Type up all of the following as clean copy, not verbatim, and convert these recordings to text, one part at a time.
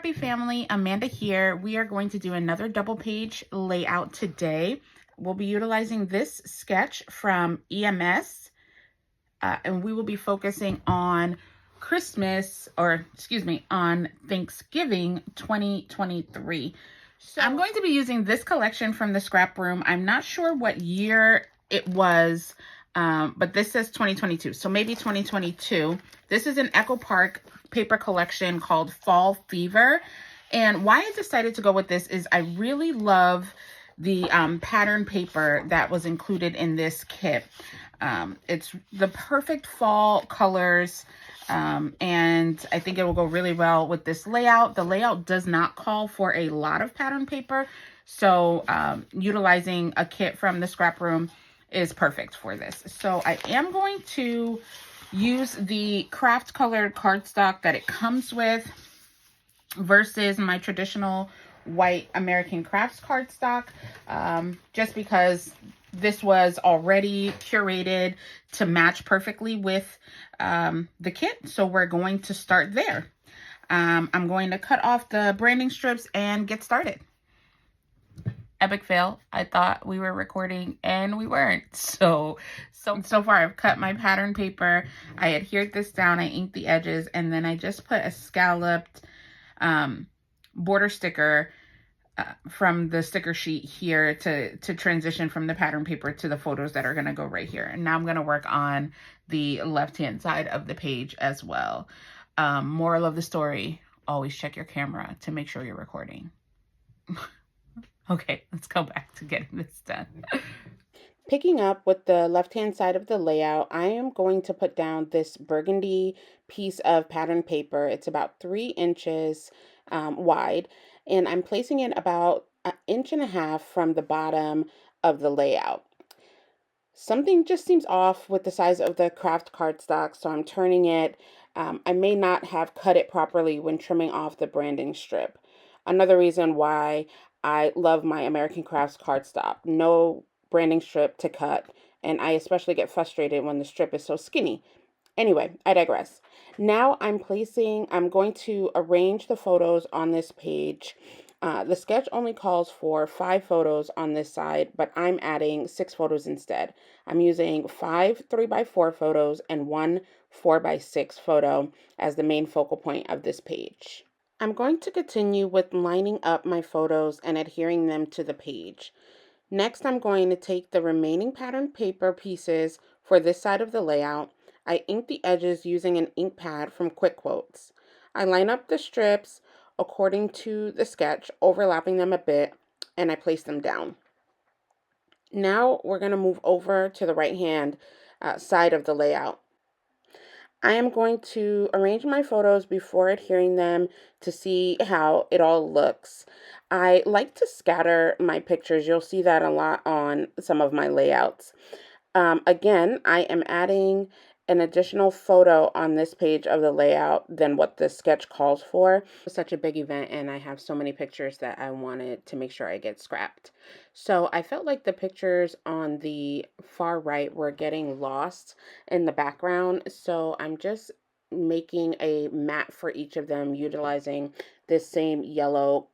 Scrappy family, Amanda here. We are going to do another double page layout today. We'll be utilizing this sketch from EMS, and we will be focusing on on Thanksgiving 2023. So I'm going to be using this collection from the scrap room. I'm not sure what year it was, but this says 2022, so maybe 2022. This is an Echo Park paper collection called Fall Fever. And why I decided to go with this is I really love the pattern paper that was included in this kit. It's the perfect fall colors, and I think it will go really well with this layout. The layout does not call for a lot of pattern paper, so utilizing a kit from the scrap room is perfect for this. So I am going to use the craft colored cardstock that it comes with versus my traditional white American Crafts cardstock, just because this was already curated to match perfectly with the kit. So we're going to start there. I'm going to cut off the branding strips and get started. Epic fail. I thought we were recording and we weren't. So far I've cut my pattern paper. I adhered this down. I inked the edges, and then I just put a scalloped border sticker from the sticker sheet here to transition from the pattern paper to the photos that are going to go right here. And now I'm going to work on the left-hand side of the page as well. Moral of the story, always check your camera to make sure you're recording. Okay, let's go back to getting this done. Picking up with the left-hand side of the layout, I am going to put down this burgundy piece of pattern paper. It's about 3 inches wide, and I'm placing it about 1.5 inches from the bottom of the layout. Something just seems off with the size of the craft cardstock, so I'm turning it. I may not have cut it properly when trimming off the branding strip. Another reason why I love my American Crafts cardstock. No branding strip to cut, and I especially get frustrated when the strip is so skinny. Anyway, I digress. Now I'm going to arrange the photos on this page. The sketch only calls for 5 photos on this side, but I'm adding 6 photos instead. I'm using 5 3x4 photos and 1 4x6 photo as the main focal point of this page. I'm going to continue with lining up my photos and adhering them to the page. Next, I'm going to take the remaining pattern paper pieces for this side of the layout. I ink the edges using an ink pad from Quick Quotes. I line up the strips according to the sketch, overlapping them a bit, and I place them down. Now we're going to move over to the right-hand side of the layout. I am going to arrange my photos before adhering them to see how it all looks. I like to scatter my pictures. You'll see that a lot on some of my layouts. Again, I am adding an additional photo on this page of the layout than what the sketch calls for. It's such a big event, and I have so many pictures that I wanted to make sure I get scrapped. So I felt like the pictures on the far right were getting lost in the background, so I'm just making a mat for each of them utilizing this same yellow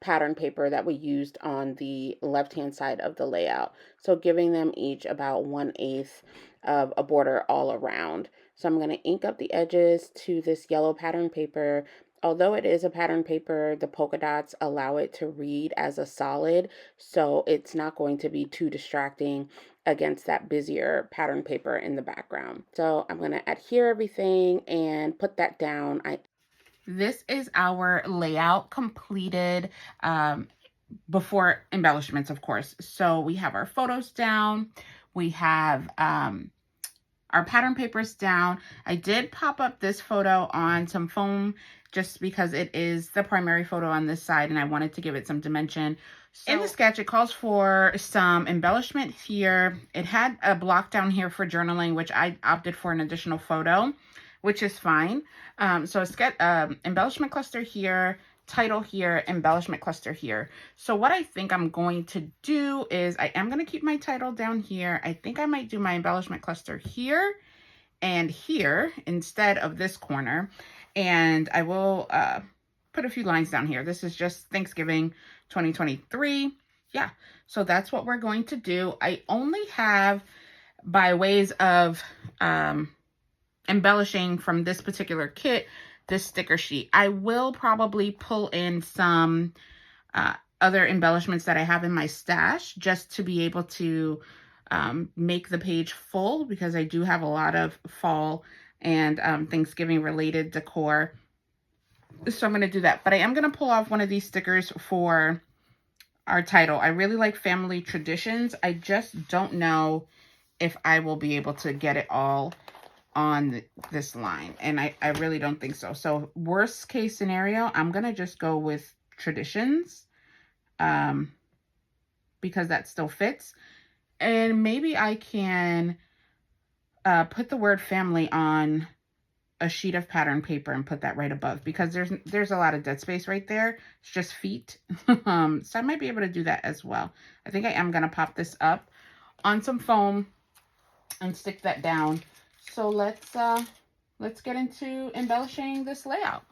pattern paper that we used on the left-hand side of the layout. So giving them each about 1/8 of a border all around. So I'm going to ink up the edges to this yellow pattern paper. Although it is a pattern paper, the polka dots allow it to read as a solid, so it's not going to be too distracting against that busier pattern paper in the background. So I'm going to adhere everything and put that down. This is our layout completed before embellishments, of course. So we have our photos down. We have our pattern papers down. I did pop up this photo on some foam just because it is the primary photo on this side and I wanted to give it some dimension. So in the sketch, it calls for some embellishment here. It had a block down here for journaling, which I opted for an additional photo, which is fine. So a sketch, embellishment cluster here, title here, embellishment cluster here. So what I think I'm going to do is I am going to keep my title down here. I think I might do my embellishment cluster here and here instead of this corner. And I will put a few lines down here. This is just Thanksgiving 2023. Yeah, so that's what we're going to do. I only have, by ways of embellishing from this particular kit, this sticker sheet. I will probably pull in some other embellishments that I have in my stash just to be able to make the page full, because I do have a lot of fall and Thanksgiving related decor. So I'm going to do that. But I am going to pull off one of these stickers for our title. I really like Family Traditions. I just don't know if I will be able to get it all on this line. And I really don't think so. So worst case scenario, I'm going to just go with Traditions because that still fits. And maybe I can put the word family on a sheet of pattern paper and put that right above, because there's a lot of dead space right there. It's just feet. So I might be able to do that as well. I think I am going to pop this up on some foam and stick that down. So let's get into embellishing this layout.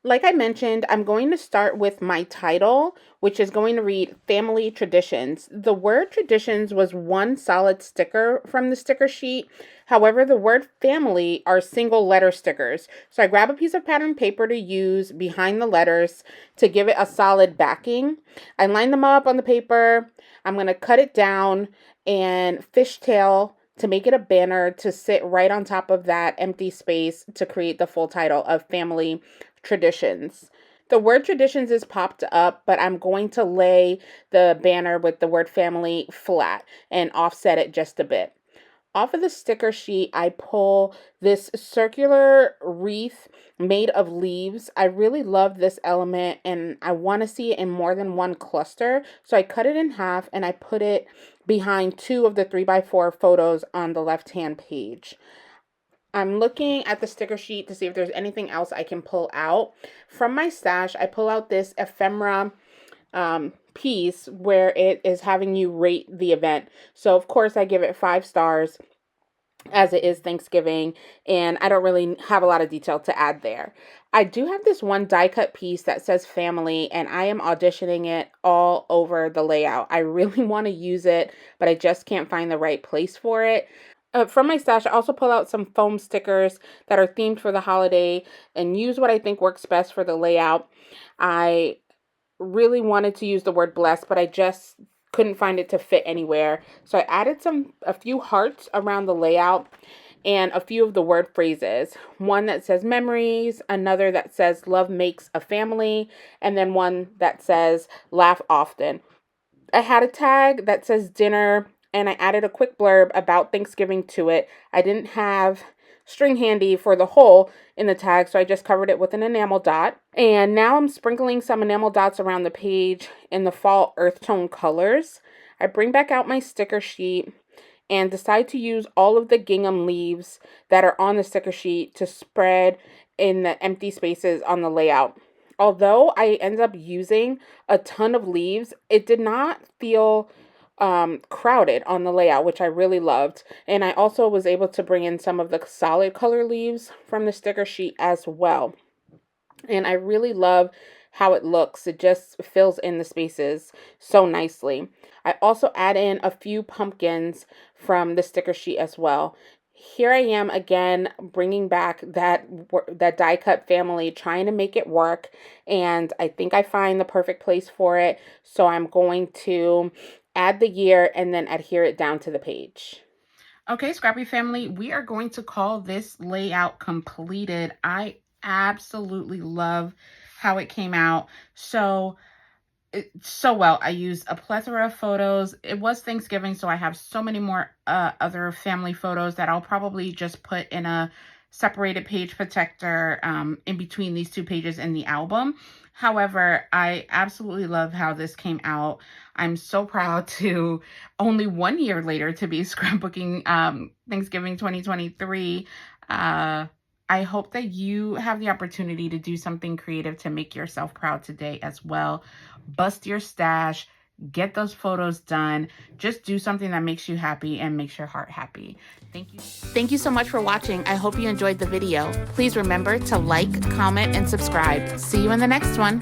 Like I mentioned, I'm going to start with my title, which is going to read Family Traditions. The word traditions was one solid sticker from the sticker sheet. However, the word family are single letter stickers. So I grab a piece of pattern paper to use behind the letters to give it a solid backing. I line them up on the paper. I'm going to cut it down and fishtail to make it a banner to sit right on top of that empty space to create the full title of Family Traditions. The word traditions is popped up, but I'm going to lay the banner with the word family flat and offset it just a bit. Off of the sticker sheet, I pull this circular wreath made of leaves. I really love this element and I want to see it in more than one cluster. So I cut it in half and I put it behind two of the 3x4 photos on the left-hand page. I'm looking at the sticker sheet to see if there's anything else I can pull out. From my stash, I pull out this ephemera piece where it is having you rate the event. So, of course, I give it 5 stars as it is Thanksgiving, and I don't really have a lot of detail to add there. I do have this one die cut piece that says family, and I am auditioning it all over the layout. I really want to use it, but I just can't find the right place for it. From my stash, I also pull out some foam stickers that are themed for the holiday and use what I think works best for the layout. I really wanted to use the word blessed, but I just couldn't find it to fit anywhere. So I added a few hearts around the layout and a few of the word phrases. One that says memories, another that says love makes a family, and then one that says laugh often. I had a tag that says dinner, and I added a quick blurb about Thanksgiving to it. I didn't have string handy for the hole in the tag, so I just covered it with an enamel dot. And now I'm sprinkling some enamel dots around the page in the fall earth tone colors. I bring back out my sticker sheet and decide to use all of the gingham leaves that are on the sticker sheet to spread in the empty spaces on the layout. Although I ended up using a ton of leaves, it did not feel crowded on the layout, which I really loved. And I also was able to bring in some of the solid color leaves from the sticker sheet as well. And I really love how it looks. It just fills in the spaces so nicely. I also add in a few pumpkins from the sticker sheet as well. Here I am again, bringing back that die cut family, trying to make it work. And I think I find the perfect place for it. So I'm going to add the year and then adhere it down to the page. Okay, Scrappy family, we are going to call this layout completed. I absolutely love how it came out. So well. I used a plethora of photos. It was Thanksgiving, so I have so many more other family photos that I'll probably just put in a separated page protector in between these two pages in the album. However, I absolutely love how this came out. I'm so proud to, only 1 year later, to be scrapbooking Thanksgiving 2023. I hope that you have the opportunity to do something creative to make yourself proud today as well. Bust your stash, Get those photos done. Just do something that makes you happy and makes your heart happy. Thank you. Thank you so much for watching. I hope you enjoyed the video. Please remember to like, comment, and subscribe. See you in the next one.